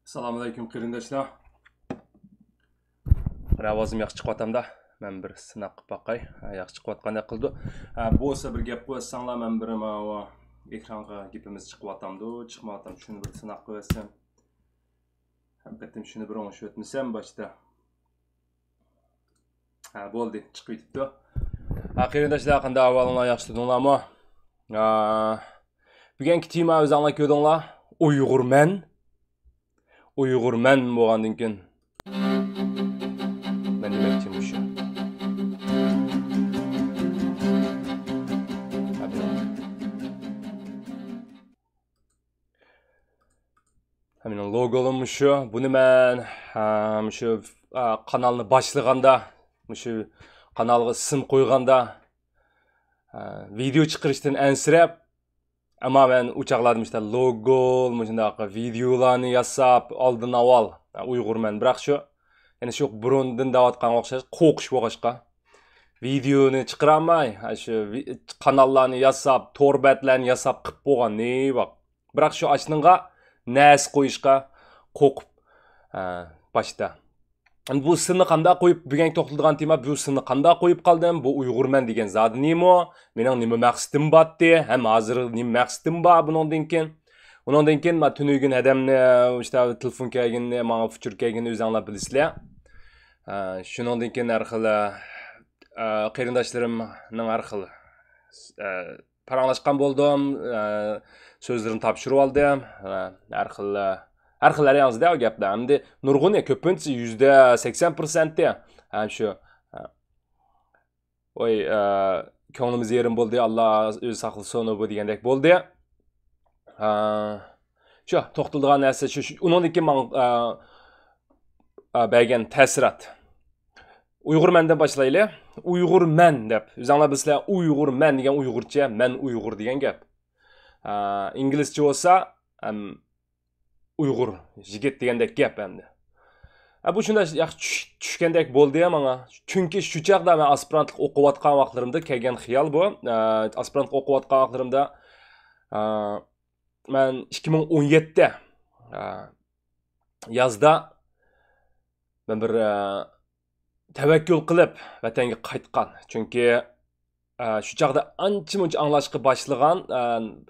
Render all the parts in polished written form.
Assalomu alaykum qarindoshlar. Ovozim yaxshi chiqyapti-da. Men bir sinab qilib boqay. Yaxshi chiqyapgandek qildi. Bo'lsa bir gap qo'ysanglar, men bir ekranға gapimiz chiqyapti, chiqmayapti. Shuni bir sinab qo'ysam. Albatta shuni bir o'ngishib o'tmasam boshda. Bo'ldi, chiqib ketibdi. Qarindoshlar, qanday ahvolinglar, yaxshi tudinglarmi? Bugungi tema o'zinglar ko'rdinglar. Uyg'urman bo'lgandan keyin men demoqchim shu. Hemen logolum şu. Bunu ben şu kanalını başlaganda, şu kanalga isim qo'yganda video chiqarishdan ensirab, ama ben uçakladım işte logo, videolarını yasap, aldın aval Uyg'urman. Biroq şu, yani şu burundan davatqan o'xshash qo'qish bo'lg'ashqa. Videoni chiqaramay, şu kanallarını yasap, torbatlarni yasap qilib bo'lgan ne bak. Biroq şu açnınğa nəs qo'yishqa qo'rqib başda. Bu sını qanda qo'yib, bugun to'xtalgan tema bu sını qanda qo'yib qoldim. Bu Uyg'urman degan zodi nima? Mening nima maqsadim batdi? Ham hozir nima maqsadim bor bundan keyin? Undan keyin men tunugin adamni işte telefon kelganini, menga futur kelganini o'zinglar bilasizlar. Shundan keyin har xil qarindoshlarimning har xil paranglashgan bo'ldim. Sözlerini topshirib oldim. Har xil yalang'izda o gaplar. Endi nurg'un ko'pincha %80% shu ko'nglimiz yerim bo'ldi, Alloh o'zi saqlasin bu degandek bo'ldi. Shu to'xtalgan narsa shu. Undan keyin men bergan ta'sirat. Uyg'urmandan boshlaylik. Uyg'urman deb. O'zinglar bilsizlar, Uyg'urman degan Uyg'urcha, men Uyg'ur degan gap. İngilizce olsa Uyg'ur yigit degandek gap endi. Bu shunday yaxshi tushgandek bo'ldi ham menga. Chunki shu chaqda men aspirantlik o'qiyotgan vaqtlarimda kelgan xiyol bu. Aspirantlik o'qiyotgan vaqtlarimda men 2017 da yozda men bir tavakkul qilib vatanga qaytgan. Chunki şu çağda ancha-muncha anglashga başlagan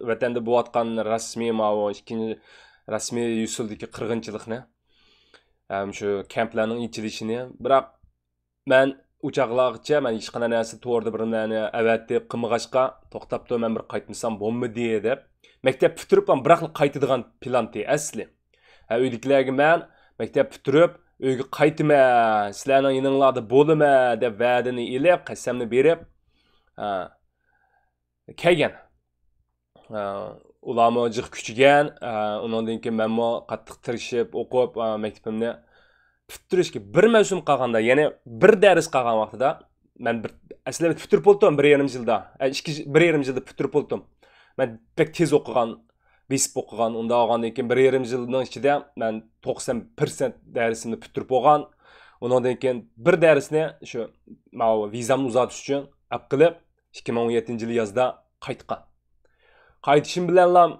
vatanda bo'layotgan rasmiy ikkinchi rasmiy usuldagi qirg'inchilikni, shu kamplarning ichilishini, biroq men uçaqlargacha men hech qanday narsa to'g'rida bir narsa avatib qilmag'achqa to'xtabdi, men bir qaytmasam bo'lmaydi deb maktab bitirib ham biroq qaytadigan planti asli. Uydagilarga men maktab bitirib uyga qaytma, sizlarning yoninglarda bo'laman deb va'dani ilib, qasamni berib kelgan. Ularni jiq kuchigan, undan keyin men qattiq tirishib o'qib maktabimni bitirishga bir mavsum qolganda, ya'ni bir dars qolgan vaqtida men aslida bitirib bo'ldim 1,5 yilda. 1,5 yilda bitirib bo'ldim. Men pek tez o'qigan, besib o'qigan, unda olgandan keyin 1,5 yilning ichida men 90% darsimni bitirib bo'lgan. Undan keyin bir darsni shu vizamni uzatish uchun olib qilib 2017 yil yozda qaytgan. Qaytishim bilan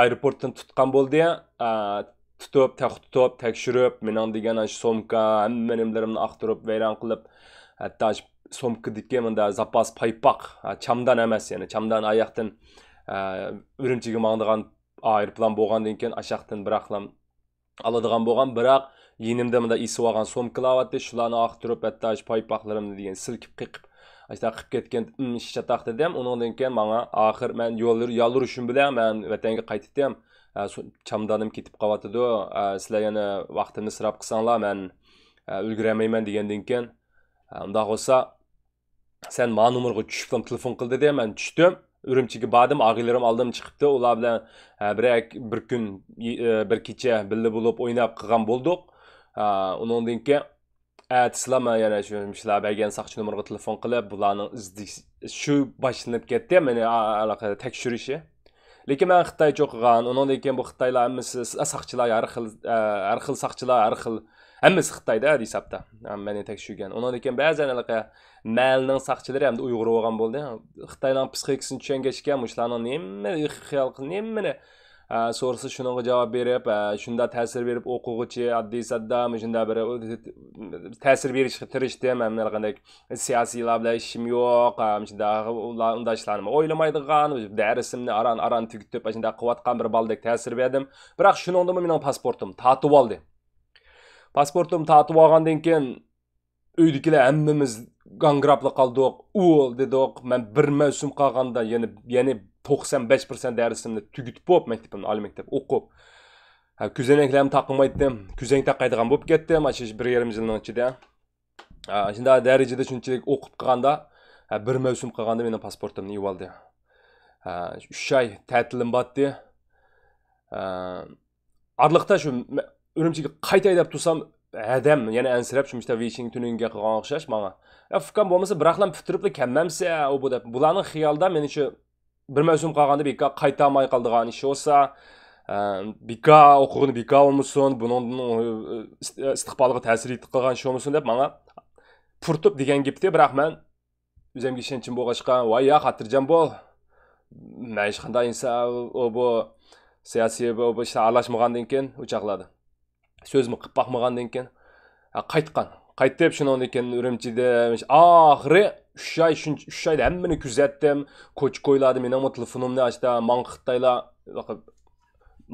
aeroportdan tutgan bo'ldi. Tutib, tekshirib, mening degan shu somka, hamma nimlarimni aqtirib, vayron qilib, hatto somkadagi menda zapas paypoq, chamdan emas, ya'ni chamdan oyoqdan Urumchiga mangdigan aeroplan bo'lgandan keyin ashaqdan biroqlam oladigan bo'lgan, biroq yenimda menda esib olgan somkalar bor, shularni aqtirib, hatto paypoqlarimni degan silkib qiqib işte qilib ketgan ishchataq dedim. Undan keyin menga oxir men yo'lurishim bilan men vatanga qaytdim. Chamdanim ketib qolyapti. Sizlar yana vaqtimni isrof qilsanglar, men ulguramayman degandan keyin unda bo'lsa sen men nomerga tushib telefon qil dedi. Men tushdim. Urumchiga bordim, og'aylarim oldim chiqibdi. Ular bilan bir kun bir kecha birga bo'lib o'ynab qilgan bo'ldik. Undan keyin Atslama yana shunlar bergan saqchi nomerga telefon qilib, bularning shu boshlanib ketdi, meni aloqa tekshirishi. Lekin men Xitoycha o'qigan, undan keyin bu Xitoylar hammasi saqchilar, har xil saqchilar, har xil hammasi Xitoyda hisobda. Meni tekshirgan. Undan keyin ba'zan aloqa malning saqchilari ham Uyg'ur bo'lgan bo'ldi. Xitoyning psixikasini tushungachga, mushlarning nima xiyol qilib, nimani Sorusu şununla cevap verip, şunda ta'sir verip o'quvchi, oddiy sadda, shunda bir ta'sir berishga tirishdim. Men qanday siyosiylar bilan ishim yo'q, shunda unda ishlarni o'ylamaydigan, darsimni aran tugitib, shunda qilayotgan bir baldek ta'sir berdim. Biroq shuningda mening pasportim tatib oldi. Pasportim tatib olgandan keyin uydagilar hammamiz gangrapli qoldik. Dedik, men bir mavsum qolganda, ya'ni 95% dersimni tugitib bo'lib maktabimni, oliy maktab o'qib. Kuzeneklarni taqmaydim. Kuzen taqaydigan bo'lib ketdim. Shu 1,5 yilning ichida. Shunda darajada shunchalik o'qib qolganda, bir mavsum qolganda mening pasportimni yeb oldi. 3 oy ta'tilim botdi. Arliqda shu Urumchiga qaytay deb tursam, adam yana ansirab shumishda Wishing tuninga qilgan o'xshash menga. Fikrim bo'lmasa, biroqlam fitribli kelmamsa, u bu deb. Bularning xiyolda meni shu bir mavsum qolganda beka qaytamay qoldigan ish bo'lsa, beka o'qig'ini beka olmasin, buning istiqboliga ta'sir qilgan ish olmasin deb menga purtib degan gapdi. Biroq men o'zimga ishonchim bo'lg'achqa, voy ya xotirjam bo'l. Men hech qanday inson bu siyosiy bu ishga aralashmagandan keyin o'chaqladi. Sözümü qilib baxmagandan keyin qaytib shundan keyin Urumchida oxiri 3 oyda hammani kuzatdim, ko'ch-ko'ylarni mening telefonimni ochdi, men Xitoylar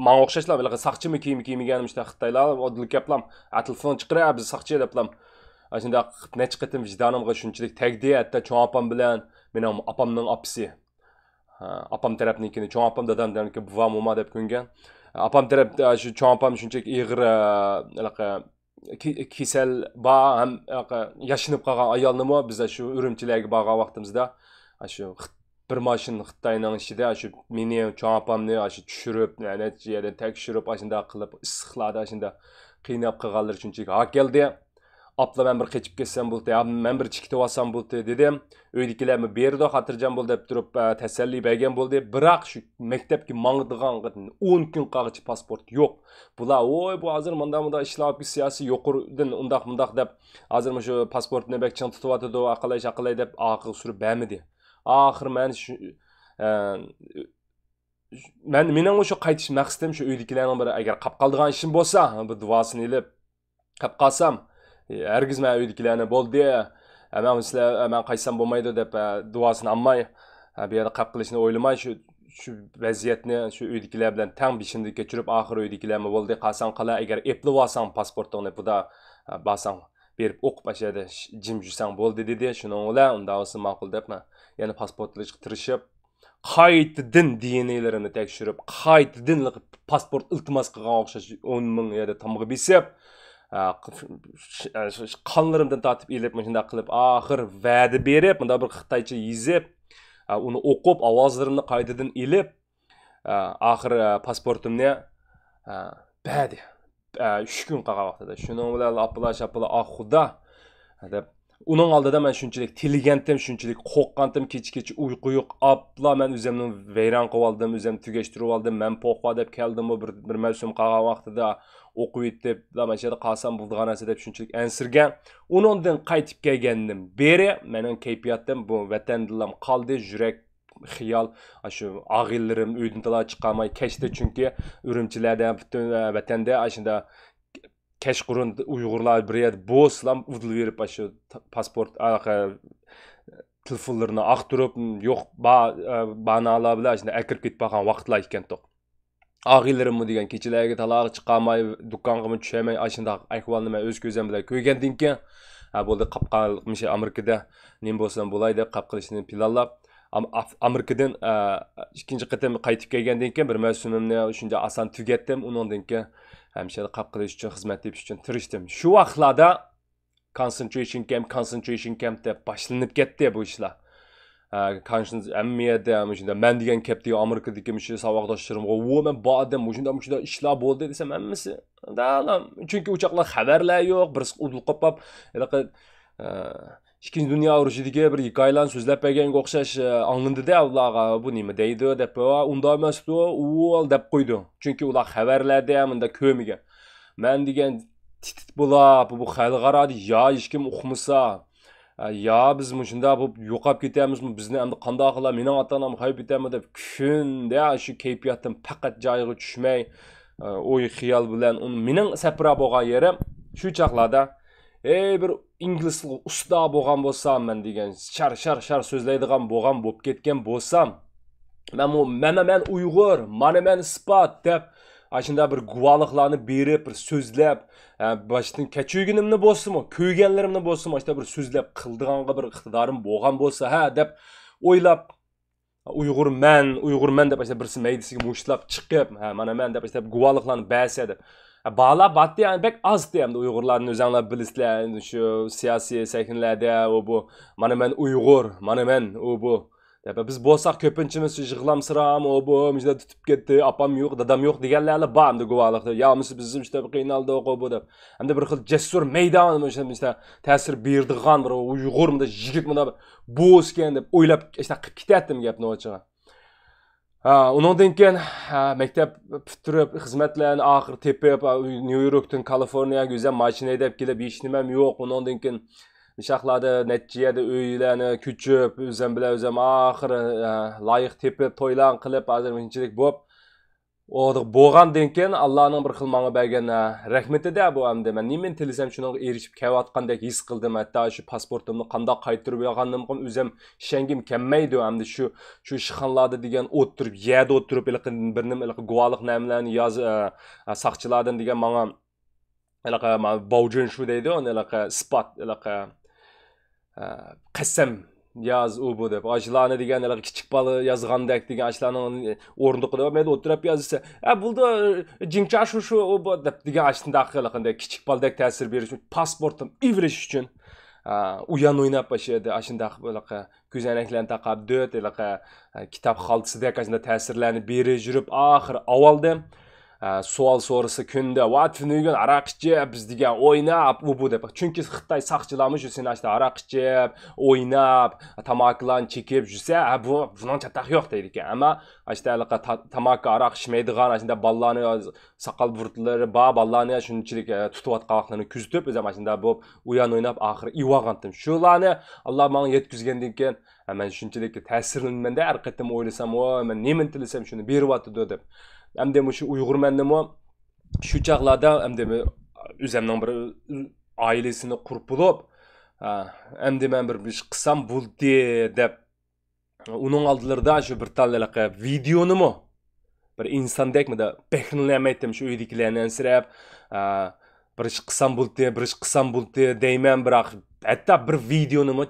men o'xshashlar bunaqa saqchimi kiymaganim ishda Xitoylar odil kaplam telefon chiqirib biz saqchi deblam. Shunda necha qitim vijdonimga shunchalik tegdi, hatto cho'ng opam bilan mening opamning opasi. Opam tarafnikini cho'ng opam dadamniki buvam mo'ma deb ko'ngan. Apam tarafda shu cho'ng opam shunchalik ig'ir kasal ham yashinib qolgan ayolnimi biz shu Urumchilarga borgan vaqtimizda shu bir mashin Xitoyning ichida shu meni cho'ng opamni shu tushirib, necha yerda tekshirib, shunda qilib issiqlarda shunda qiynab qilganlar shunchalik ha keldi. Apla men bir qechib ketsam bo'ldi, men bir chikitib olsam bo'ldi dedim. Uydagilarni berdi, xotirjam bo'l deb turib tasalli bergan bo'ldi. Biroq shu maktabga mangdigan 10 kun qolgacha pasport yo'q. Bular voy bu hozir menda ishlab siyosiy yo'qurdan undaq deb hozir shu pasportni bekchang tutib atadi, aqlay deb oxir surib bermadi. Oxir mening o'sha qaytish maqsadim shu uydagilarning biri agar qolib qoldigan ishim bo'lsa, bu duosini ilib qolib qolsam hergiz men uydagilarni bo'ldi. Men qaysam bo'lmaydi deb duosini olmay, bu yerda qolib qilishni o'ylamay shu vaziyatni shu uydagilar bilan tang bishimda kechirib, oxiri uydagilarni bo'ldi, qolsang qala, agar eplib olsang pasportingni buda basang berib o'qib ashada jim jursang bo'ldi dedi. Shuning bilan unda olsa ma'qul deb men yana pasportga tirishib, qaytadan DNA'larini tekshirib, qaytadan pasport iltimos qilgan o'xshash 10 ming yerda tamg'i bisib qonlarimdan tortib elib shunday qilib oxir va'da berib bunda bir xitoycha yezib uni o'qib ovozlarimni qaytadan elib oxir pasportimni berdi 3 kun qolgan vaqtida. Shuning bilan apila xudo deb uning oldida men shunchalik tiligandim, shunchalik qo'rqqandim, kecha uyqu yo'q. Apla men o'zimni vayron qilib oldim, o'zimni tugashtirib oldim. Men po'qva deb keldim bir mavsum qolgan vaqtida o'qib yetib, mana shu yerda qolsam bo'ladigan narsa deb shunchalik ansirgan. Uningdan qaytib kelgandim. Beri mening kayfiyatim bu vatandilam qoldi, yurak xiyol shu og'illarim uydan tala chiqamay kechdi chunki Urumchilarda butun vatanda shunda Kashqurun Uyg'urlar bir yer bo'slam udil verib shu pasport telefonlarini aqtirib yo'q banalar bilan shunda akirib ketib qolgan vaqtlar ekan to'q. Og'illarimmi degan kechalarga taloq chiqamay, do'konga tushamay shunda ahvolni men o'z ko'zim bilan ko'rgandan keyin bo'ldi qapqalmish Amerikada nim bo'lsam bo'lay deb qap qilishni planlab Amerikadan ikkinchi qatam qaytib kelgandan keyin bir mavsumimni shunday oson tugatdim. Undan keyin hemşire qap qilish uchun xizmat tepish uchun tirishdim. Shu vaqtlarda concentration camp deb boshlanib ketdi bu ishlar. Ammiyada shunda men degan kapti Amerikadagi shu saboqdoshlarimga "Vo men bordim, shunda ishlar bo'ldi" desam hammasi dalam. Chunki uchoqlar xabarlar yo'q, bir udul qopab, İkinci Dünya urushidagi bir hikoyalarni so'zlab berganga o'xshash anglindida ularga bu nima deydi deb unda emasdi u deb qo'ydi. Chunki ular xabarlarda hamda ko'migan. Men degan titit bo'lib bu xalqaro ya hech kim o'qimasa ya biz shunda bu yo'qolib ketamizmi, bizni endi qanday qilib, mening ota-onam qayib ketami deb kunda shu kayfiyatdan faqat joyiga tushmay, o'y xiyol bilan mening sapra bo'lgan yerim shu chaqlarda bir ingliz usta bo'lgan bo'lsam men degan shar so'zlaydigan bo'lgan bo'lib ketgan bo'lsam, men Uyg'ur, mana men isbot deb aşında bir guvalıqlarını berib, bir so'zlab, başdan keçirganimni bo'lsa-mu, ko'rganlarimni bo'lsa-mu, işte bir so'zlab qildiganga bir iqtidorim bo'lgan bo'lsa, ha deb o'ylab, Uyg'urman deb işte birisi meydisiga mushlab chiqib, ha mana men deb işte guvalıqlarni bersa deb. Bağla batdı yani bek azdı hem de Uygurların özünler bilisler, şu siyasi sakinlerde o bu, mana men Uygur, mana men o bu. Biz bo'lsak ko'pinchimiz yig'lamsiram, o bu, mijda tutib ketdi, apam yo'q, dadam yo'q deganlarni bor endi guvohlikda. Ya biz işte qiynaldik o bu deb. Endi bir xil jasur maydon işte ta'sir berdigan bir Uyg'urmida yigitmida bo'skan deb o'ylab işte qilib ketatdim gapni o'chiga. Undan keyin maktab bitirib xizmatlarni oxir tepib New Yorkdan Kaliforniyaga o'zim mashina haydab kelib hech nimam yo'q. Undan keyin Nişaqlarda neçiyede öyləni küçüb, özüm axırı layıq tepib, toylan qilib, hazır minçilik bo'lib, oduq bo'lgandan keyin Allohning bir xil menga bergan rahmeti-da bu hamda. Men nimen tilisam shunga erishib kelayotgandek his qildim. Hatto shu pasportimni qanday qaytirib olganimga o'zim ishongim kelmaydi. Hamda shu ishxonlarda degan o'tirib, yerda o'tirib, birnim guvohlik namlarni yoz saqchilardan degan menga Baujan shu deydi, onu isbot, qasam yaz u bu deb. Ajlarni degan kichik bola yozgandek degan ashlarning o'rindiqida men o'tirib yozsa, bulda jincha shu u bu deb degan ashundaq qilganda kichik boladek ta'sir berish uchun pasportim ivrish uchun uyan o'ynab başladı. Ashundaq ko'zoynaklarni taqab döt, kitob xaltasidek ashunda ta'sirlarni berib yurib, oxir avaldim. Sual sorusu künde, "What nügen arak içip biz degan oynab bu deb. Çünkü Xitoy saqchilarimiz seni işte arak içip, oynab, tamaklarni chekib yursa, bunun chataq yo'q deydi ekan. Ama işte tamak arak içmeydigan, ashunda ballarni saqal burtlari ba ballarni shunchilik tutayotganliklarini kuzatib, o'zim ashunda bu uyan oynab oxir ivagandim. Shularni Alloh menga yetkazgandan keyin men shunchilik ta'sirlanmanda har qatim o'ylasam, men nemin tilasam shuni beryapti deb. Hem de şu Uygurmendim o şu çağlarda hem de üzemden bir ailesini kurup bulup hem de ben bir kısam buldu dep onun aldılarda şu bir tane videonu mu bir insan dek mi de beklenmedim şu uydikilerini ensirep bir kısam buldu deymen bırak hatta bir videonu mu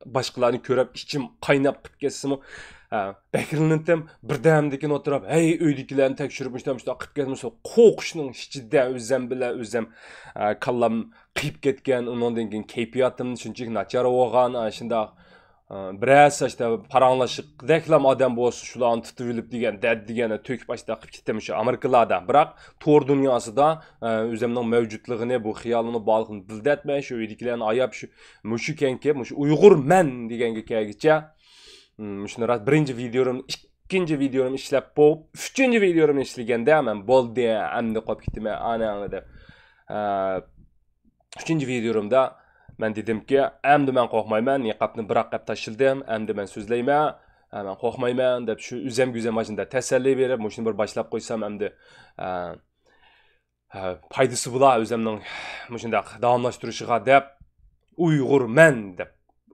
başkalarını körüp içim kaynap kesim o Bekirlindim birdamdekini oturib, hey uydikilarni tekshirib ishtamishda qilib ketmasa, qo'rqishning ichida o'zim kallam qiyib ketgan, undan keyin kayfiyatim shunchalik nachar bo'lgan, shunda biroz işte paranglashib deklam odam bo'lsa, shularni tutib olib degani to'kib ashda qilib ketdim shu Amerikalarda. Biroq to'r dunyosida o'zimning mavjudligini, bu xiyolini borlig'ini bildatmay, shu uydikilarni ayab shu mushukenki, shu Uyg'urman deganga kelgicha shuni birinchi videom, ikkinchi videom ishlab bo'lib, uchinchi videom ishlaganda men bo'ldi, endi qolib ketdim ana deb. Uchinchi videomda men dedimki, endi men qo'rqmayman, niqobni biroq qilib tashildim, endi men so'zlayman, men qo'rqmayman deb shu o'zim majinda tasalli berib, shuni bir boshlab qo'ysam, endi foydasi bo'lar o'zimning shundaq davomlashtirishiga deb Uyg'urman deb.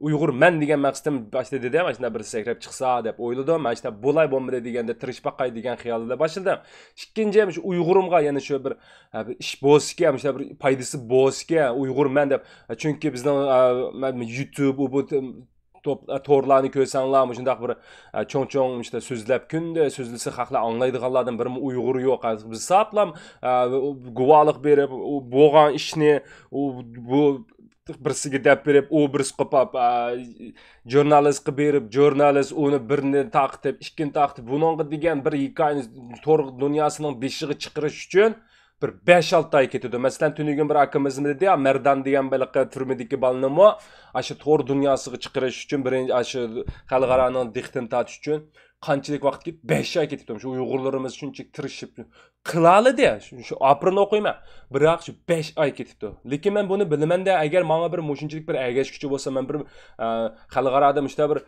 Uyg'urman degan maqsadim boshda dedim, mana bir sakrab chiqsa deb o'yladim. Mana işte bo'lay bo'lmadi deganda tirishbaqay degan xiyolda boshladim. Ikkinchi ham shu Uyg'urimga yana shu bir ish bo'lsa, mana bir foydasi bo'lsa, Uyg'urman deb. Chunki bizning YouTube bu to'rlarni ko'rsanglar, shundaq bir cho'ng işte so'zlab kunda so'zlasa xalqlar anglaydiganlardan biri Uyg'ur yo'q. Biz saplam guvohlik berib, bo'lgan ishni bu birisiga deb berib, u birisi qopab jurnalistga berib, jurnalist uni birini taqib, ikkini taqib, buningga degan bir hikoyani to'g'ri dunyosining beshiga chiqarish uchun bir 5-6 ay ketadi. Masalan, tunigan bir akamiz dedi, Merdan degan baliqqa turmadagi balnimi, shu to'g'ri dunyosiga chiqarish uchun birinchi shu xalqaroning diqqatini tortish uchun qanchalik vaqt ketdi? 5 ay ketdi. Shu Uyg'urlarimiz shunchalik tirishib qiladi shu aprelni o'qiyman, biroq shu 5 oy ketibdi. Lekin men buni bilaman-da, agar menga bir mo'shunchilik bir agashkuchi bo'lsa, men bir xalqaro ishda bir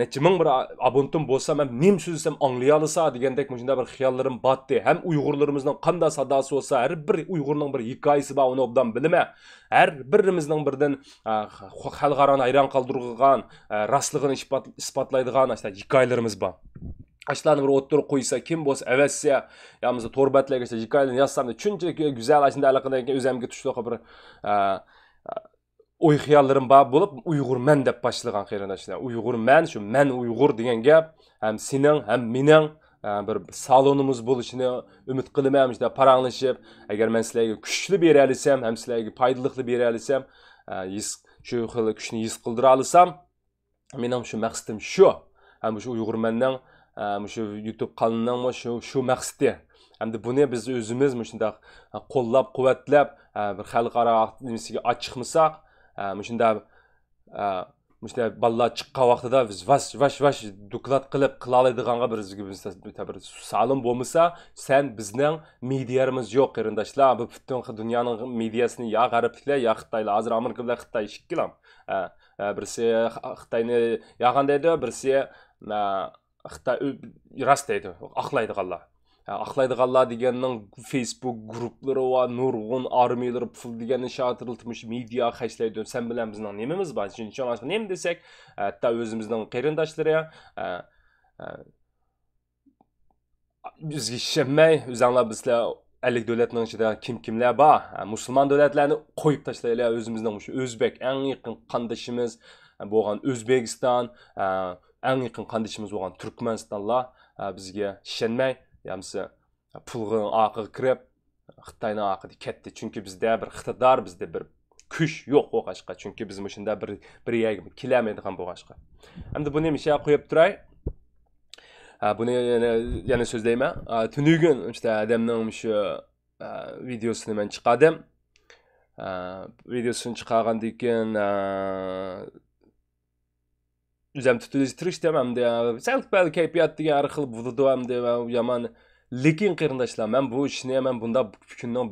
necha ming bir abonentim bo'lsa, men nim so'zlasam anglay olsa degandek shunda bir xiyollarim botdi. Ham Uyg'urlarimizning qanday sadosi bo'lsa, har bir Uyg'urning bir hikoyasi bor, uni obdan bilaman. Har birimizning birdan xalqaroni hayron qoldirgan, rostligini isbotlaydigan hikoyalarimiz bor. Ashlarni bir o'ttirib qo'ysa, kim bo'lsa avassa, yo'qsa torbatlarga hikoyalarni yozsam, shunchalik go'zal ashunda aloqadan o'zimga tushliq bir o'y xiyollarim bor bo'lib, Uyg'urman deb boshlagan qarindoshlar. Uyg'urman, shu men Uyg'ur degan gap ham sening, ham mening bir salonimiz bo'lishini umid qilaman. Işte paranglashib, agar men sizlarga kuchli bera olsam, ham sizlarga foydali bera olsam, shu xil kuchni his qildira olsam, mening shu maqsadim shu. Ham shu Uyg'urmanning shu YouTube kanalının şu maqsadi. Hamda buni biz o'zimiz shunday qo'llab quvvatlab bir xalqaro nimasiga ochiqmasak, shunday balla chiqqan vaqtida biz vash doklad qilib qila oladiganga bir sa'lim bo'lmasa, sen bizning medialarimiz yo'q qarindoshlar. Bu butun dunyoning mediasini ya g'arbliklar, ya Xitoylar, hozir Amerika bilan Xitoy ikkilam. Birisi Xitoyni yaqandaydi, birisi Xitoy rost deydi, aqlaydiganlar. Aqlaydiganlar deganning Facebook gruplari va nurg'un armiyalar pul deganni shatirtilmiş media xashlaydi. Sen bilan bizning nemamiz bor. Shuncha nima desak, hatto o'zimizning qarindoshlari bizga ishonmay, o'zinglar bizlar 50 davlatning ichida kimlar bor? Musulmon davlatlarni qo'yib tashlaylar, o'zimizning shu o'zbek eng yaqin qandishimiz bo'lgan O'zbekiston, eng yaqin qandishimiz bo'lgan Turkmanistonlar bizga ishonmay, yamsa pulg'in oqiga kirib, Xitoyning oqida ketdi. Chunki bizda bir iqtidor, bizda bir kuch yo'q o'qashqa. Chunki biz shunda bir yerga kelmaydigan bo'lg'ashqa. Endi buni misha qo'yib turay. Buni yana so'zlayman. Tunugun işte adamning shu videosini men chiqardim. Videosini chiqargandan keyin o'zim tutilishtirishdim hamda sal kayfiyat degan har xil bo'ldi hamda yomon. Lekin qarindoshlar, men bu ishni men bunda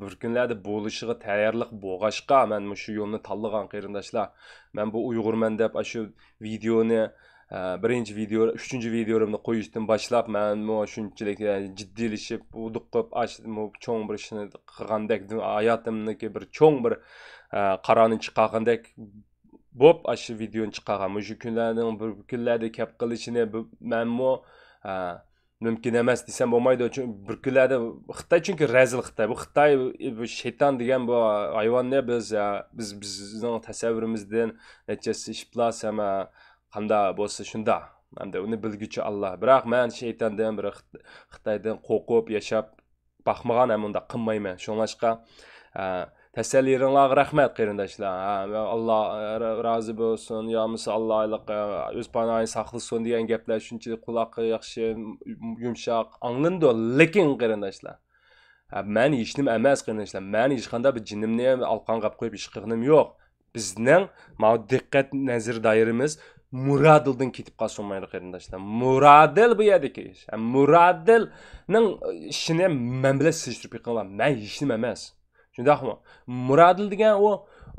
bir kunlarda bo'lishiga tayyorlik bo'lg'ashqa men shu yo'lni tanlagan qarindoshlar. Men bu Uyg'urman deb shu videoni birinchi video, uchinchi videomni qo'yishdan boshlab men shunchalik jiddiylashib, uduqib, cho'ng bir ishni qilgandek, hayotimdagi bir cho'ng bir qarorni chiqargandek bo'p shu videoni chiqargan. Shu kunlarning bir kunlarda kap qilishini menmo mümkün emas desem bo'lmaydi. Çünkü bir kunlarda Xitoy, chunki razil Xitoy. Bu Xitoy bu shayton degan bu hayvonni bizning tasavvurimizdan nechasi ishplasam qanday bo'lsa shunda. Hamda uni bilguchi Alloh. Biroq men shaytondan bir Xitoydan qo'rqib yashab baxmagan, ham unda qilmayman. Shunlashqa təsəllilərinizə rəhmət qarindoshlar. Allah razı olsun, ya misal Allah'lıq öz panayını saxlasın degan gaplar shunchalik quloqqa yaxshi, yumshoq anglandi. Lekin qarindoshlar, men ishnim emas qarindoshlar. Men hech qanday bir jinnimni alqonga qo'yib ish qilganim yo'q. Bizning diqqat nazar doiramiz Muradildan ketib qolmaydi qarindoshlar. Muradil bu yerdagi ish. Muradilning ishini men bilan solishtirib yiqilgan. Men ishnim emas. Shundaqmi? Muradil degan o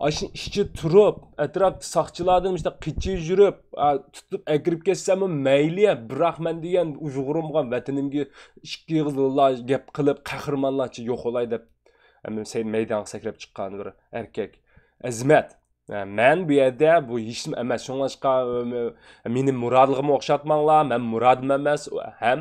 ashun ishchi turib, atrofda soqchilardan işte qichi yurib, tutib akirib ketsam mayli, biroq men degan Uyg'urimga, vatanimga 2 yillar gap qilib, qahramonlarcha yo'qolay deb sen maydonga sakrab chiqqan bir erkak. Azmat. Men bu yerda bu ishim emas. Shunlashqa meni Muradilga o'xshatmanglar. Men Muradim emas, ham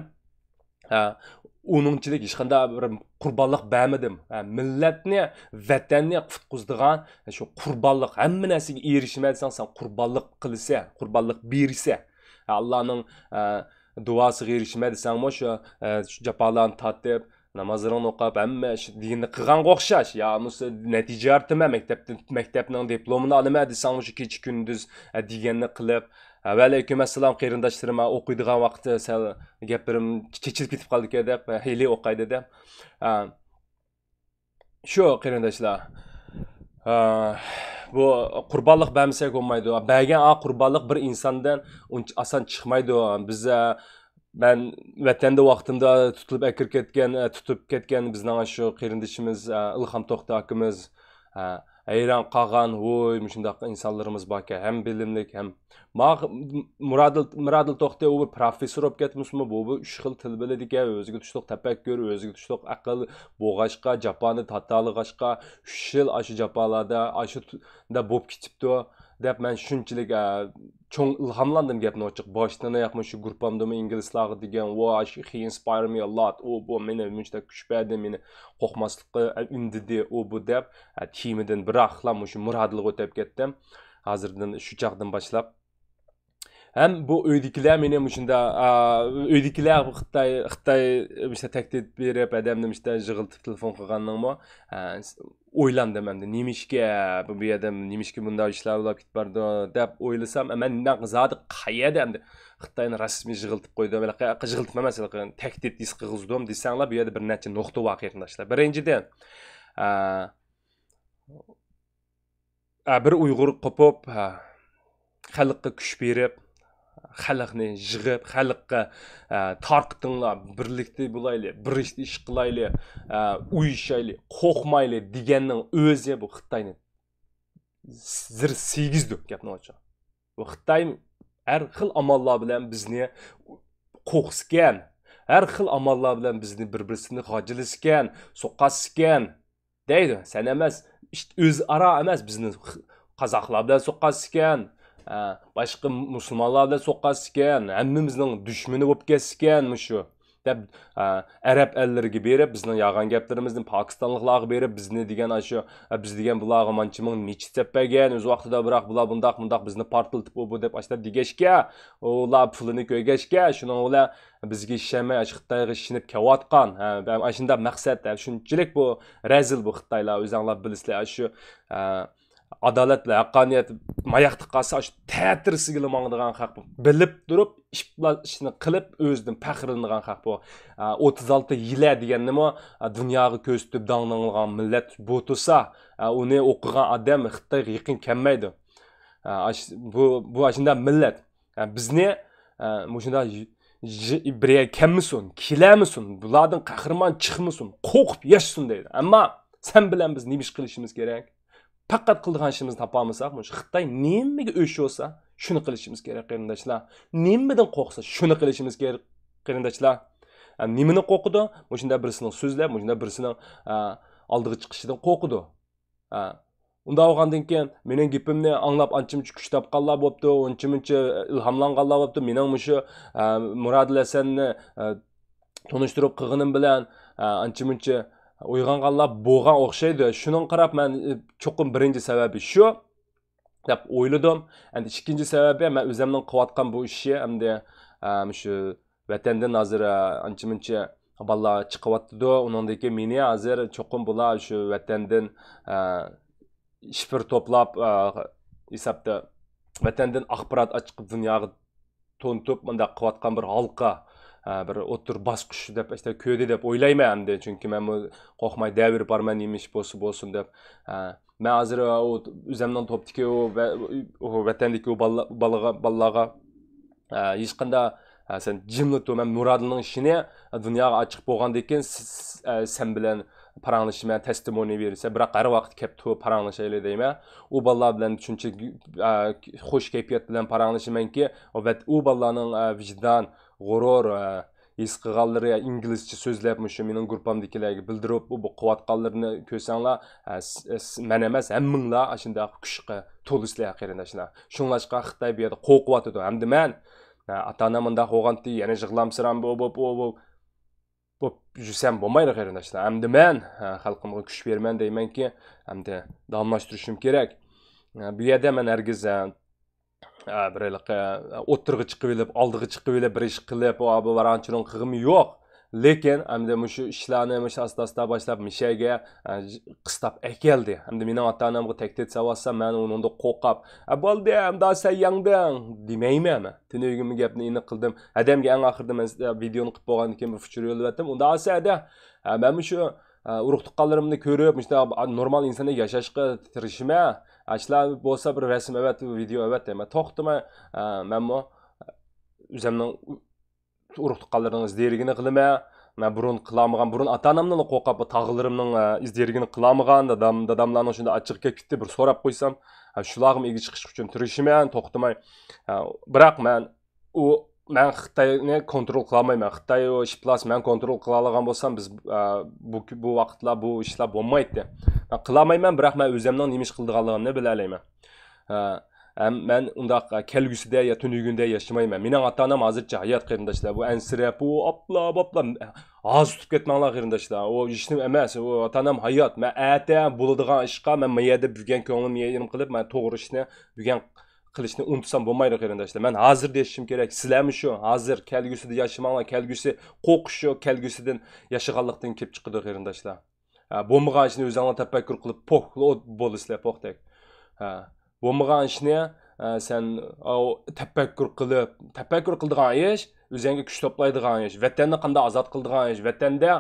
Onunçilik hech qanday bir qurbonlik bermadim. Millatni, vatanni qutqizdigan shu qurbonlik hamma narsaga erishmaysan, sen qurbonlik qilsa, qurbonlik bersa, Allohning duosiga erishmaysan, shu jafolarni tatib, namozlarini o'qib, hamma shu dinni qilganga o'xshash. Ya musa natija ortma, maktabning diplomini olaman desang, shu kecha kunduz deganni qilib, Alaykum assalom qarindoshlarim, o'qiydigan vaqtda sal gaplarim chechilib ketib qoldi deb, hili o'qaydi deb. Shu qarindoshlar. Bu qurbonlik bermasak bo'lmaydi. Bergan qurbonlik bir insondan oson chiqmaydi. Biz Ben vatanda vaqtimda tutib ketgan bizning shu qarindishimiz Ilhom To'xta akamiz hayron qolgan voy shundaq insonlarimiz borki ham bilimlik ham Muradil To'xta u professor bo'lib ketmismi bu 3 xil til biladi ekan o'ziga tushliq tafakkur o'ziga tushliq aql bo'g'ashqa Japonni tatalg'ashqa 3 yil shu Japonlarda shu da bo'lib ketibdi deb men shunchalik cho'ng ilhomlandim gapni ochiq boshdan oyoqmi shu gruppamdami inglizlarga degan he inspire me a lot bu meni muncha kuch berdi meni qo'rqmaslikqa undidi bu deb timidan biroqlam shu murodilga o'tib ketdim hozirdan shu chaqdan boshlab hem bu uydagilar meni shunda uydagilar Xitoy işte taklif berib adamni işte yig'iltib telefon qilganingmi o'ylandim endi nimishga bu yerda nimishga bunday ishlar bo'lib ketib bordi deb o'ylasam men zodi qayerda endi Xitoyni rasmiy yig'iltib qo'ydi yig'iltma emas taklif his qilg'izdim desanglar bu yerda bir necha nuqta bor qarindoshlar birinchidan bir uyg'ur qopib xalqqa kuch berib xalqni yig'ib xalqqa tarqitinglar birlikda bo'layli bir ish qilayli uyushayli qo'rqmayli deganning o'zi bu Xitoyni zir segizdi gapni ochiq bu Xitoy har xil amallar bilan bizni qo'rqisgan har xil amallar bilan bizni bir-birini g'ojilisgan so'qqasgan deydi sen emas o'zaro emas bizni qozoqlar bilan so'qqasgan başqa musulmonlar bilan so'qqasgan hammamizning dushmani bo'lib ketgan shu deb arab ellariga berib bizning yolg'on gaplarimizni pokistonliklarga berib bizni degan shu biz degan bularga mancha ming mechit seppagan o'z vaqtida biroq bular bundoq bizni portlatib bu deb ashlar degashga ular pulini ko'ygashga shuni ular bizga ishlamay Xitoyga ishinib kelayotgan shunday maqsad shunchalik bu razil bu Xitoylar o'zinglar bilasizlar shu adalet ve haqqaniyat mayaqtı qalsa shu ta'tirsiga mangdigan haq bu bilib turib ishni qilib o'zidan faxrlanadigan haq bu 36 yil degan nima dunyoga ko'z tutib danglangan millat bu tursa uni o'qigan odam Xitoyga yaqin kelmaydi bu shunday millat bizni shunday birga kelmasin kelamisin bulardan qahramon chiqmasin qo'rqib yashsin deydi ammo sen bilan biz nima ish qilishimiz kerak Fakat qildigan ishimizni topolmasak, shu Xitoy nimaga o'sh olsa, shuni qilishimiz kerak qarindoshlar. Nimadan qo'rqsa, shuni qilishimiz kerak qarindoshlar. Nimani qo'rqidi? Shunda birisining so'zlab, shunda birisining oldiga chiqishidan qo'rqidi. Unda olgandan keyin mening gapimni anglab ancha-muncha kuch topganlar bo'pti, uncha-muncha ilhomlanganlar bo'pti. Mening shu Murodil Hasanni tanishtirib qilganim bilan ancha-muncha uyg'onganlar bo'lgan o'xshaydi. Shuning qarab men cho'qim birinchi sababi shu deb o'yladim. Endi ikkinchi sababi men o'zimning qilayotgan bu ishni endi shu vatandan hozir ancha-muncha bolalar chiqyapti. Uningdan keyin meni hozir cho'qim bular shu vatandan ishpir to'plab hisobda vatandan axborot chiqib dunyoga to'ntib bunday qilayotgan bir halqa bir o'tir bosqich deb işte ko'di deb o'ylayman endi chunki men qo'rqmay davr borman nemish bo'lsin deb men hozir o'zimdan topdiki u vatandagi bolalarga hech qanday sen jimlatu men Murodilning ishini dunyoga ochiq bo'lgandan keyin sen bilan paranglashma testimoniya bersa biroq har vaqt kelib paranglashayli deyman u bolalar bilan shuncha xush kayfiyat bilan paranglashamanki u bolalarning vijdon g'urur his qilganlari inglizcha so'zlab shu mening gruppamdagilarga bildirib bu quvvatqanlarni ko'rsanglar men emas hammanglar shunday kuchga to'lisizlar qarindoshlar shunlashqa Xitoy bu yerda qo'rqyotdi hamda men ota-onam bunday qo'rg'anti yana yig'lamsiram bu jusam bo'lmaydi qarindoshlar hamda men xalqimga kuch berman deymanki hamda davomlashtirishim kerak bu yerda men hargiz birlik o'tirg'i chiqib olib oldiga chiqib olib bir ish qilib bu varanchining qilg'imi yo'q lekin hamda shu ishlarni asta-asta boshlab mishaga qistab keldi hamda mening ota-onamga taklif savatsam men unda qo'rqib bo'ldi hamda sen yangding demayman tinigimni gapni aniq qildim adamga eng oxirida men videoni qilib bo'lgandan keyin bir fikr yo'lladim unda asada men shu urug' tuqqanlarimni ko'rib normal insonga yashashga tirishma ashlar bo'lsa bir rasm video evet deyman to'xtama men o'zimning urug' tuqqanlarning izderigini qilma. Men burun qilamagan, burun ata-onamdan qo'rqib, tog'larimning izderigini qilamagan, dadamlarning shunda ochiq ketdi, bir so'rab qo'ysam, shularga ega chiqish uchun tirishman, to'xtamay. Biroq men Xitoyni kontrol qila olmayman. Xitoy ishplas men kontrol qila olgan bo'lsam, biz bu vaqtlar bu ishlar bo'lmaydi. Men qila olmayman, biroq men o'zimning nima ish qilganligimni bila olaman. Men undaq kelgusida ya tunugunda yaşamayman. Mening ota-onam hozircha hayot qarindoshlar. Bu ansirab, bu oplab az tutib ketmanglar qarindoshlar. O ishni emas, o ota-onam hayot. Men ata bo'ladigan ishqa men mayada bo'lgan ko'nglim yerim qilib, men to'g'ri ishni bo'lgan qilishni unutsam bo'lmaydi qarindoshlar. Men hozir deyishim kerak. Sizlarmi shu? Hozir kelgusida yaşamanglar, kelgusi qo'rqish, kelgusidan yashaganlikdan kelib chiqadi qarindoshlar. Bo'lmagan ishni o'zingizlar tafakkur qilib, po'q bo'lisizlar, po'qdek. Bo'lmagan ishni sen tafakkur qildigan ish, o'zingga kuch to'playdigan ish, vatanni qanday ozod qildigan ish, vatanda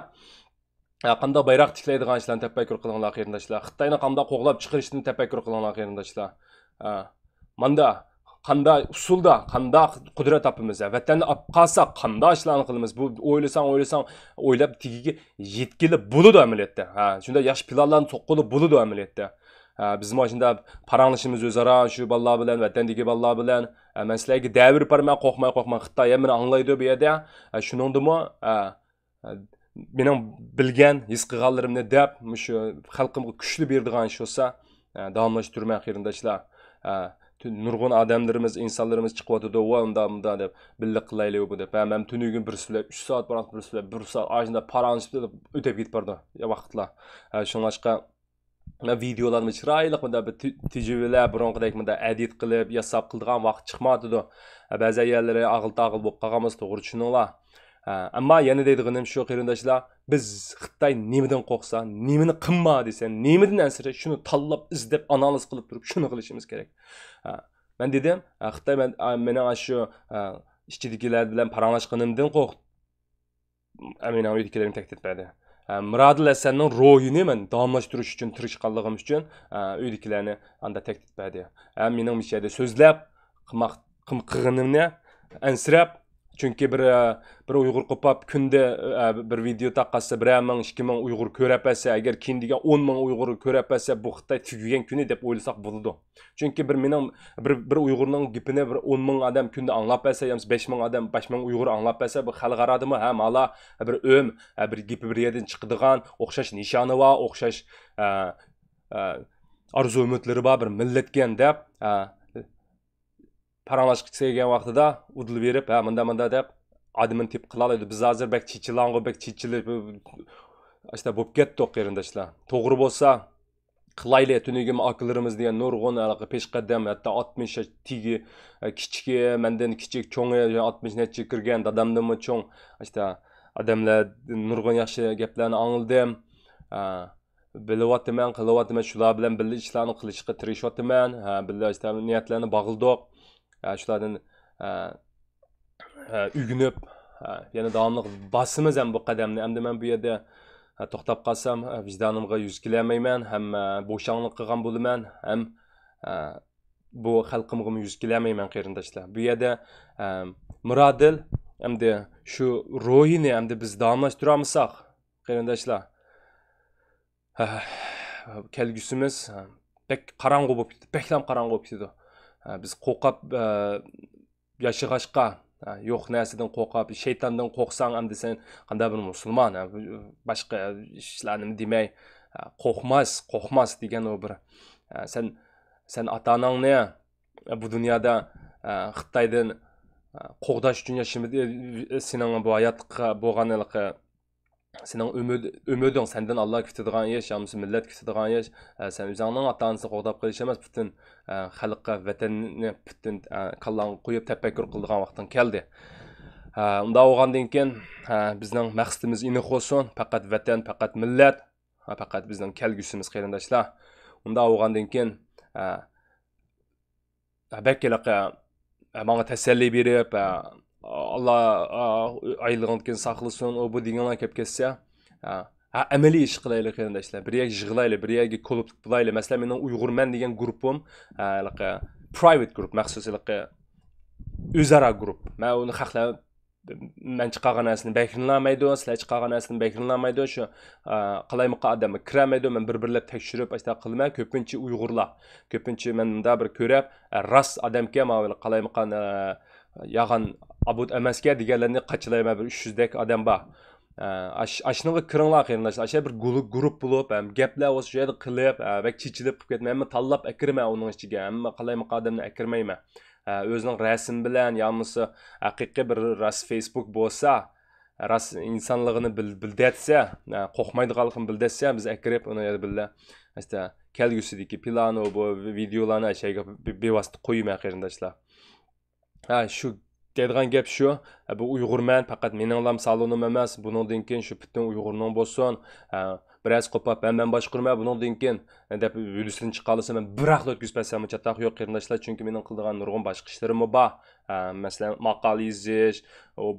qanday bayroq tiklaydigan ishlarni tafakkur qilinglar qarindoshlar. Xitoyni qanday qo'g'lab chiqarishni tafakkur qilinglar qarindoshlar. Manda qanday usulda, qanday qudrat topamiz, vatanni olib qolsak qanday ishlarni qilamiz. Bu o'ylab tigiga yetkilib bo'ladi amaliyotda. Shunda yaxshi planlarni to'qilib bo'ladi amaliyotda. Bizim aslında paranlaşımız özara şu ballar bilen, vatandagi ballar bilen, men sizlarga davr barman qo'rqmay, Xitoy meni anglaydi bu yerda. Shuningdimi, mening bilgan, his qilganlarimni deb, shu xalqimga kuchli beradigan ish bo'lsa, davomlashtirmay qarindoshlar. Nurg'un odamlarimiz, insonlarimiz chiqyotdi, va unda deb billa qilaylik bu deb. Men tunugin bir soat, 3 soat, 1 soat ajinda paranlaşib o'tib ketib bordi vaqtlar. Shunlashqa men videolarımı chiroyli bir tecrübeler, burunqidek edit qilib, yasab qildigan vaqt chiqmadi. Ba'zi yerlari ag'il-tag'il bo'lib qolganmiz, to'g'ri tushuninglar. Ammo yana deydiganim shu qarindoshlar, biz Xitoy nimadan qo'rqsa, nimani qilma desa, nimadan ansira, shuni tanlab, izlab, analiz qilib turib, shuni qilishimiz kerak. Men dedim, Xitoy mening shu ishchidagilar bilan paranglashganimdan qo'rqdim. Aminam uydagilarim taklif etmadi. Muradil Hasanning ro'yini men davomlashtirish uchun tirishganligim uchun uydagilarni anda taklif etmadi. Mening mishada so'zlab qilganimni ansirab, chunki bir Uyg'ur qopab kunda bir video taqqasa 1000 2000 Uyg'ur ko'rib olsa, agar kendiga 10000 Uyg'ur ko'rib olsa, bu Xitoy tugagan kuni deb o'ylasak bo'ladi. Chunki bir Uyg'urning gapini 10000 odam kunda anglab olsa, yoki 5000 odam 5000 Uyg'ur anglab olsa, bu xalqaradimi? Mala bir bir gapi bir yerdan chiqadigan, o'xshash nishoni va o'xshash arzu-umidlari bor bir millatga deb paranglashib kelgan vaqtida udil berib, menda deb adımın tip qılalaydı. Biz hazır bek çiçilanğı, bek çiçili işte bo'lib ketdik qarindoshlar. To'g'ri bo'lsa, qilayli tunugim akıllarımız diye nurg'un peshqadam, hatta 60 tigi kichiki, mendan kichik, cho'ngi 60 necha kirgan dadamdan cho'ng, işte odamlar nurg'un yaxshi gaplarni angladim. Bilyapman, qilyapman, shular bilan birga ishlarni qilishga tirishyapman. Birga işte niyatlarni bog'ildik. Shulardan ügünüp, yani davamlı basımız hem bu qadamni. Hem de men bu yerda to'xtab qolsam, vicdanımga yuz kelmayman, hem bo'shanlik qilgan bo'laman, hem bu xalqimga yuz kelmayman qarindoshlar. Bu yerda Muradil hem de shu ro'yini hem de biz davomlashtiramizsak, qarindoshlar, kelgusimiz pek qarang'u bo'lib ketdi, peklam qarang'u bo'lib ketdi. Biz qo'rqib yashag'ashqa, yo'q narsadan qo'rqib, shaytondan qo'rqsang ham desen, qanday bir musulmon, boshqa ishlarni demay, qo'rqmas degan o bir sen ota-onangni bu dunyoda Xitoydan qo'g'dash uchun yashimidi, sening bu hayotga bo'lganligi, sening umiding sendan Alloh kutadigan ish, hamsi millat kutadigan ish, sen o'zingning ota-onasini qo'g'dab qilish emas, butun xalqqa, vatanni butun qallang qo'yib tafakkur qiladigan vaqting keldi. Unda bo'lgandan keyin bizning maqsadimiz aniq bo'lsin, faqat vatan, faqat millat, faqat bizning kelgusimiz qarindoshlar. Unda bo'lgandan keyin bakkilaqa menga tasalli berib, Allah aylig'ini saqlasin, o bu deganlar kelib ketsa, amaliy ish qilaylik qarindoshlar. Bir yerga yig'laylik, bir yerga klub qilaylik. Masalan, mening Uyg'urman degan guruhim, private group, maxsus o'zaro guruh. Men uni xalqlar men chiqargan narsani bekrinlamaydi, sizlar chiqargan narsani bekrinlamaydi, shu qalaymiqa odam kiramaydi, men bir-birlab tekshirib ashta qilmay, ko'pincha Uyg'urlar, ko'pincha men bunda bir ko'rib, ras odamga mana qalaymiqa yag'an abud emasga deganlarni qachilayman bir 300 dek odam bor. Aşınığı kırınlar qeyrindaşlar. Aşağı bir grup bulup, gaplar olsa şu yerda qilib, va chichilib qilib ketmay, men tanlab akirman uning ichiga. Hamma qalaymiqa odamni akirmayman. O'zining rasm bilan, yo'lmasa haqiqiy bir ras Facebook bo'lsa, ras insonligini bildatsa, qo'rqmaydiganligini bildatsa, biz akirib uni billah. Asta kelgusidagi plani bu videolarni aşağıya bevosita qo'yman qeyrindaşlar. Shu deydigan gap shu, bu Uyg'urman, faqat meninglam salonim emas, buningdan keyin shu butun Uyg'urning bo'lsin. Biraz qopab, men boshqurma buningdan keyin deb virusini chiqarsa, men bir vaqt o'tkazmasam chataq yo'q qeyrindaşlar, chunki mening qildigan nurg'un boshqa ishlarim bor. Masalan, maqola yozish,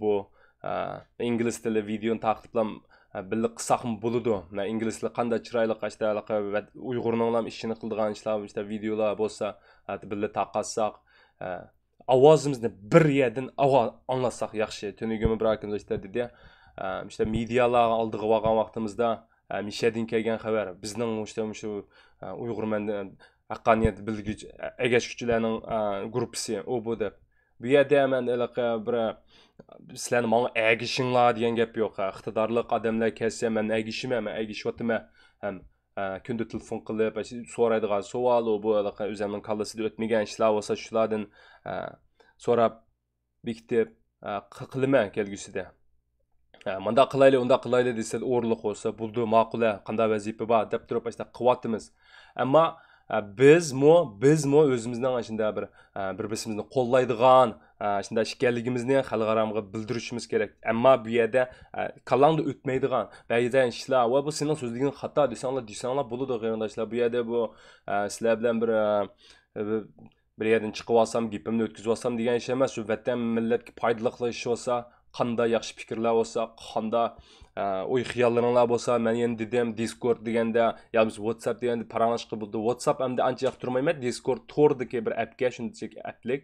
bu ingliz tili videoni taqdimlam birga qilsaqmi bo'ladi. Ingliz tili qanday chiroyli qashdaqa Uyg'urninglam ishini qildigan ishlar, işte videolar bo'lsa, birga taqatsaq, ovozimizni bir yerdan anglatsak yaxshi. Tunugimi bir akimiz işte dedi. İşte medialar aldığı vagan vaqtimizda Mishadin kelgan xabar. Bizning işte shu Uyg'urman haqqoniyat bilgich egashuvchilarning gruppasi u bu deb. Bu yerda men bir sizlarni menga egishinglar degan gap yo'q. Iqtidorli odamlar kelsa men egishiman, egishyapman. Ham kunda telefon qilib, so'raydigan savol bu o'zimning kallasida o'tmagan ishlar bo'lsa, shulardan so'rab bekitib qilman kelgusida. Manda qilayli, unda qilayli desa, o'rliq bo'lsa, buldi, ma'qul, qanday vazifa bor deb turib işte quvvatimiz. Ammo bizmo o'zimizning shunda bir-birimizni qo'llaydigan shunda ishkanligimizni xalqaramga bildirishimiz kerak. Ammo bu yerda kalangda o'tmaydigan ba'zan ishlar va bu sening so'zliging xato desanglar bo'ladi qarindoshlar. Bu yerda bu sizlar bilan bir yerdan chiqib olsam, gapimni o'tkazib olsam degan ish emas. Shu vatan millatga foydali ish bo'lsa, qanday yaxshi fikrlar bo'lsa, qanday o'y xiyollaringlar bo'lsa, men endi dedim Discord deganda, yo biz WhatsApp deganda paranglashqa bo'ldi. WhatsApp hamda ancha yoqtirmayman. Discord to'rdagi bir appga shunchalik applik.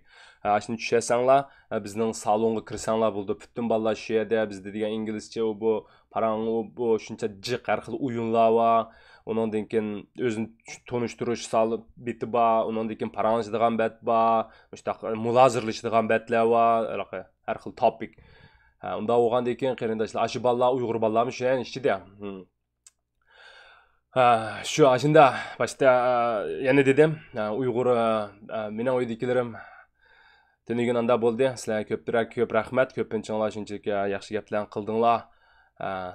Shuni tushasanglar, bizning salonga kirsanglar bo'ldi. Butun bolalar shu yerda bizda degan inglizcha bu parang bu shuncha jiq har xil o'yinlar va ondan keyin o'zini tonishtirish solib beti bor, ondan keyin paranglashadigan bet bor, işte mulozirlashadigan betlar bor, har xil topik. Unda o'g'andan keyin qarindoshlar, ashi bolalar Uyg'ur bolalarmi shu ichida. Shu ashunda boshda yana dedim, Uyg'ur mening uydagilarim tunigan anda bo'ldi. Sizlarga ko'p rahmat, ko'pincha shunchalik yaxshi gaplarni qildinglar.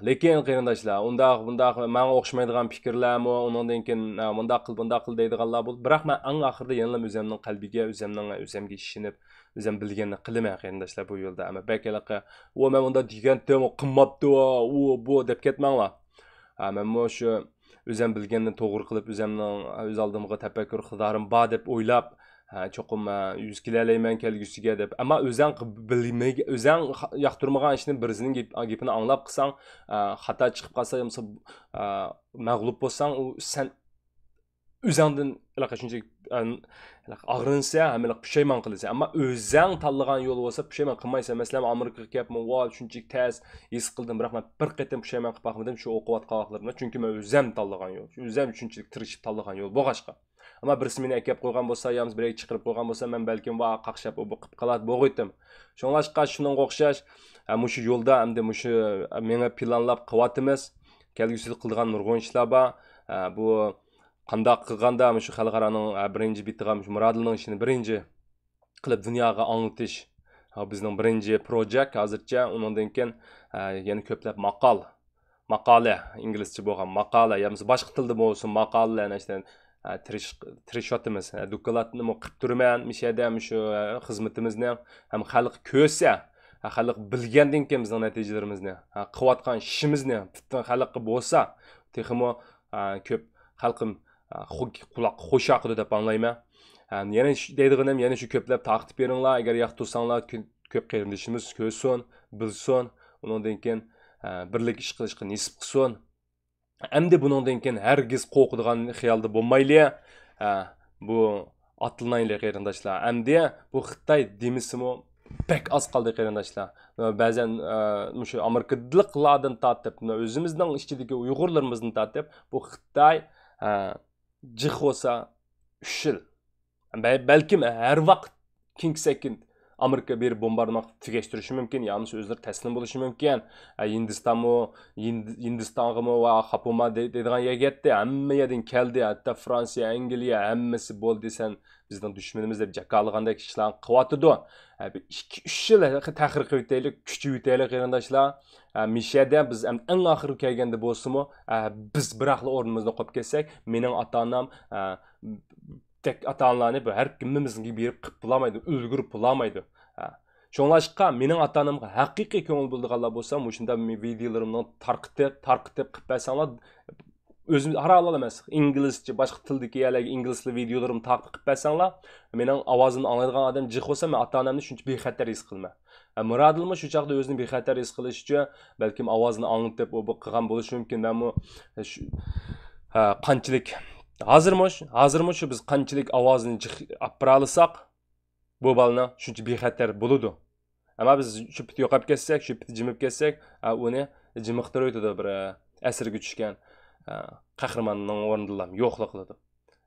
Lekin qarindoshlar, undaq menga o'xshamaydigan fikrlarmi, undan keyin bundaq qil deydiganlar bo'ldi. Biroq men eng oxirida yana o'zimning qalbiga, o'zimga ishinib, o'zim bilganini qilaman qarindoshlar bu yo'lda. Ammo bakalaqa, "O men unda degandim, qilmabdi, bu" deb ketmanglar. Men shu o'zim bilganini to'g'ri qilib, o'z oldimga tafakkur qilarim bor deb o'ylab, cho'qim yuz kilalayman kelgusiga deb. Ammo o'zing bilmaygan, o'zing yoqtirmagan ishni birisining gapini anglab qilsang, xato chiqib qolsa, mag'lub bo'lsang, u sen o'zingdan shunchalik og'rinsa, hamma pushaymon qilasan. Ammo o'zing tanlagan yo'l bo'lsa, pushaymon qilmaysan. Masalan, Amerikaga kelibman, shunchalik tez his qildim, biroq men bir qatam pushaymon qilib boqmadim shu o'qiyotganlarimda, chunki men o'zim tanlagan yo'l, o'zim shunchalik tirishib tanlagan yo'l bo'lg'ashqa. Ama birisi meni akab qo'ygan bo'lsa, yamiz birga chiqarib qo'ygan bo'lsa, men balkim va qaqshab bu qilib qoladi bo'g'aydim. Shunlashqa shunga o'xshash, mushu yo'lda hamda mushu menga planlab qilyapmiz. Kelgusida qilgan nurg'un ishlar bor. Bu qanday qilganda mushu xalqaroning birinchi bitigan murodlining ishini birinchi qilib dunyoga anglatish. Bizning birinchi projekt hozircha, undan keyin yana ko'plab maqola inglizcha bo'lgan maqola, yamiz boshqa tilda bo'lsin maqolalarni ishdan tirishotimiz. Dokladni qilib turman, mishada shu xizmatimizni ham xalq ko'rsa, xalq bilgandan keyin bizning natijalarimizni, qilayotgan ishimizni butun xalqqa bo'lsa, texmo ko'p xalqim quloq qo'shaqdi deb anglayman. Yana deydiganim, yana shu ko'plab taqdib beringlar, agar yoqtirsanglar, ko'p qarindoshimiz ko'rsin, bilsin, undan keyin birlik ish qilishga nisb qilsin. Endi bundan keyin hargiz qo'rqadigan xiyolda bo'lmayli. Bu atlanayli qarindoshlar. Endi bu Xitoy demisimi pek az qaldı qarindaşlar. Bəzən şu Amerikalılardan tatib, özümüzdən içindəki Uyğurlarımızdan tatib, bu Xitay cıq olsa 3 yıl. Belki her vaqt King Amerika bir bombardımak tükeştirişi mümkün, yalnız özleri teslim buluşu mümkün. Hindistan'ı ve Japon'a dediğin yer gitti, amma yerden keldi, hatta Fransa, Angliya, hammasi bo'ldi sen bizden düşmanımız deb jakalığandaki kişilerin kıvatıdı. 2-3 yıl tahrir qilib küçük üteylik qarindaşlar. Mişede biz en ahir kelgende bolsunmu, biz biraqlı ornumuzda qo'yib kelsak, mening ata-onam tek ata-onalarni her kimimizin gibi berib qilib bulamaydı, ulgurib bulamaydı. Şoňlaşqa mening ata-onamga haqiqiy ko'ngil bildiganlar bolsa, mushunda videolarimdan tarqitib qilib bersaňlar, özüm haralar emas, inglizce, başqa tildagi yerlarga inglizli videolarimni taqib qilib bersaňlar, mening ovozimni anglaydigan odam jiq olsa, men ata-onamni shuncha bexatar his qilman. Muradilmi shu chaqda o'zini bexatar his qilish uchun balkim ovozini anglatib qilgan bo'lishi mumkin. Men bu qanchalik hozirmi shu biz qanchalik ovozini apiralisak, bu balni shuncha bexatar bo'ladi. Ama biz shu pit yo'qolib ketsak, shu pit jimib ketsak, uni jimiqtirib o'tadi bir asirga tushgan qahramonning o'rnidan yo'qlik qiladi.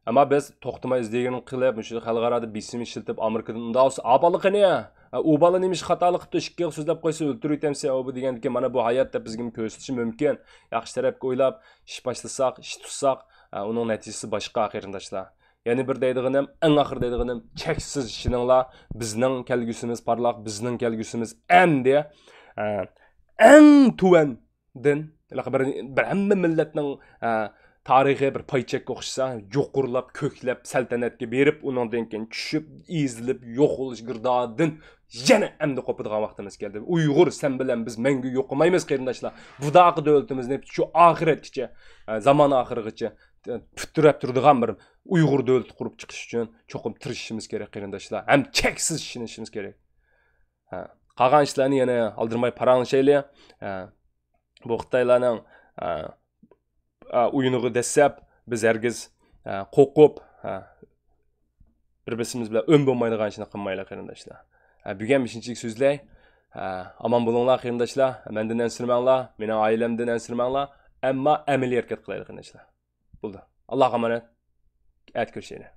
Ama biz to'xtamay izdeganini qilib, shu xalqarada besim ishiltib, Amerikadan unda olsa, "Abalıqni, u bola nemish xatolik qilibdi, ikki so'zlab qo'ysa o'ltirib o'tamsa, bu degandiki, mana bu hayotda bizga ko'rsatishi mumkin. Yaxshi tarafga o'ylab, ish boshlasak, ish tutsak, uning natijasi boshqa qarindoshlar." Yani bir deydiğim, en ahir deydiğim, cheksiz işininglar, bizning kelgusimiz parlaq, bizning kelgusimiz endi en tuvandin, bir hamma millatning tarixiy bir paychak o'xshasa, yo'qurlab, ko'klab, saltanatga berib, uningdan keyin tushib, ezilib, yo'q bo'lish girdodin yana endi qo'padigan vaqtimiz keldi. Uyg'ur sen bilan biz mangu yo'qolmaymiz qarindoshlar. Budaaqi davlatimizni shu oxiratgacha, zamon oxirigacha puturab turadigan bir Uyghur devleti kurup çıkış için çokum tirişimiz gerek qarindoshlar. Hem cheksiz işimiz gerek. Qolgan ishlarni yana aldırmay paranglashaylik. Bu Xitoylarning o'yiniga dastlab biz hergiz qo'rqib bir-birimiz bilan ön bo'lmaydigan ishni qilmaylik qarindoshlar. Bugun 5-chilik so'zlay. Aman bo'linglar qarindoshlar. Mendan ensirmanglar, mening oilamdan ensirmanglar, ammo amaliy harakat qilaylik qarindoshlar. Bo'ldi. Allohga emanet. Et görüşelim.